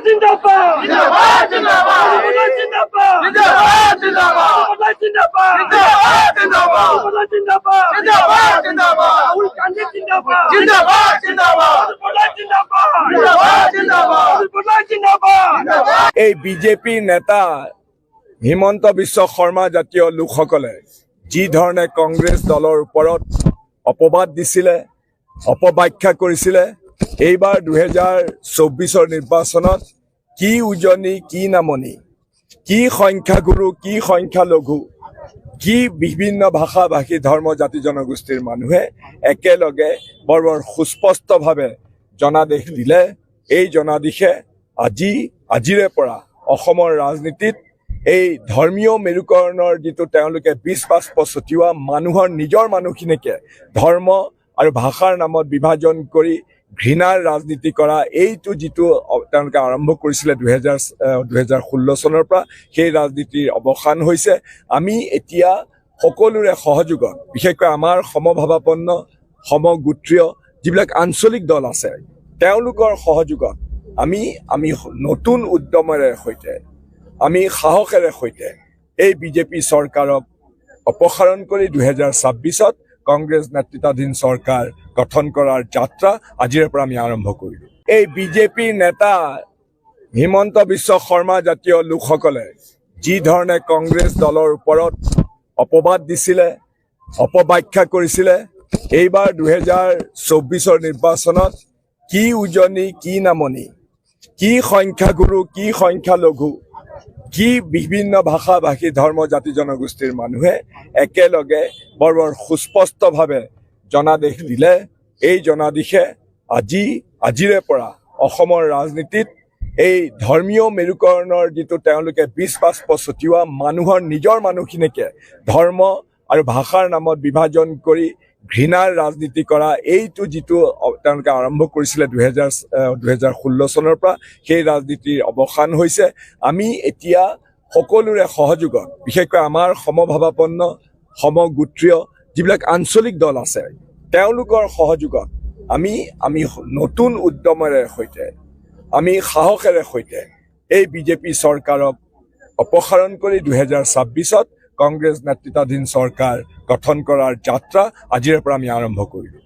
জিন্দাবাদ জিন্দাবাদ জিন্দাবাদ জিন্দাবাদ জিন্দাবাদ জিন্দাবাদ জিন্দাবাদ ৰাহুল গান্ধী জিন্দাবাদ জিন্দাবাদ জিন্দাবাদ জিন্দাবাদ এই বিজেপিৰ নেতা হিমন্ত বিশ্ব শৰ্মা জাতীয় লোকসকলে যি ধৰণে কংগ্ৰেছ দলৰ ওপৰত অপবাদ দিছিলে, অপব্যাখ্যা কৰিছিলে, এইবাৰ 2024 নিৰ্বাচনত কি উজনি কি নামনি, কি সংখ্যাগুৰু কি সংখ্যালঘু, কি বিভিন্ন ভাষা ভাষী ধৰ্ম জাতি জনগোষ্ঠীৰ মানুহে একেলগে বৰ সুস্পষ্টভাৱে জনাদেশ দিলে। এই জনাদেশে আজিৰে পৰা অসমৰ ৰাজনীতিত এই ধৰ্মীয় মেৰুকৰণৰ যিটো তেওঁলোকে বিষ বাষ্প ছটিওৱা মানুহৰ নিজৰ মানুহখিনিকে ধৰ্ম আৰু ভাষাৰ নামত বিভাজন কৰি ঘৃণাৰ ৰাজনীতি কৰা এইটো যিটো তেওঁলোকে আৰম্ভ কৰিছিলে 2016 চনৰ পৰা, সেই ৰাজনীতিৰ অৱসান হৈছে। আমি এতিয়া সকলোৰে সহযোগত, বিশেষকৈ আমাৰ সমভাৱাপন্ন সমগোত্ৰীয় যিবিলাক আঞ্চলিক দল আছে তেওঁলোকৰ সহযোগত আমি নতুন উদ্যমেৰে সৈতে, আমি সাহসেৰে সৈতে এই বিজেপি চৰকাৰক অপসাৰণ কৰি 2026ত কংগ্ৰেছ নেতৃত্বাধীন চৰকাৰ গঠন কৰাৰ যাত্ৰা আজিৰে পৰা আমি আৰম্ভ কৰিলোঁ। এই বিজেপিৰ নেতা হিমন্ত বিশ্ব শৰ্মা জাতীয় লোকসকলে যি ধৰণে কংগ্ৰেছ দলৰ ওপৰত অপবাদ দিছিলে, অপব্যাখ্যা কৰিছিলে, এইবাৰ 2024 নিৰ্বাচনত কি উজনি কি নামনি, কি সংখ্যাগুৰু কি সংখ্যালঘু, কি বিভিন্ন ভাষা ভাষী ধৰ্ম জাতি জনগোষ্ঠীৰ মানুহে একেলগে বৰ সুস্পষ্টভাৱে জনাদেশ দিলে। এই জনাদেশে আজিৰে পৰা অসমৰ ৰাজনীতিত এই ধৰ্মীয় মেৰুকৰণৰ যিটো তেওঁলোকে বিষ বাষ্প ছটিওৱা মানুহৰ নিজৰ মানুহখিনিকে ধৰ্ম আৰু ভাষাৰ নামত বিভাজন কৰি ঘৃণাৰ ৰাজনীতি কৰা এইটো যিটো তেওঁলোকে আৰম্ভ কৰিছিলে 2016 চনৰ পৰা, সেই ৰাজনীতিৰ অৱসান হৈছে। আমি এতিয়া সকলোৰে সহযোগত, বিশেষকৈ আমাৰ সমভাৱাপন্ন সমগোত্ৰীয় যিবিলাক আঞ্চলিক দল আছে তেওঁলোকৰ সহযোগত আমি নতুন উদ্যমেৰে সৈতে, আমি সাহসেৰে সৈতে এই বিজেপি চৰকাৰক অপসাৰণ কৰি 2026ত কংগ্ৰেছ নেতৃত্বাধীন চৰকাৰ গঠন কৰাৰ যাত্ৰা আজিৰে পৰা আমি আৰম্ভ কৰিলোঁ।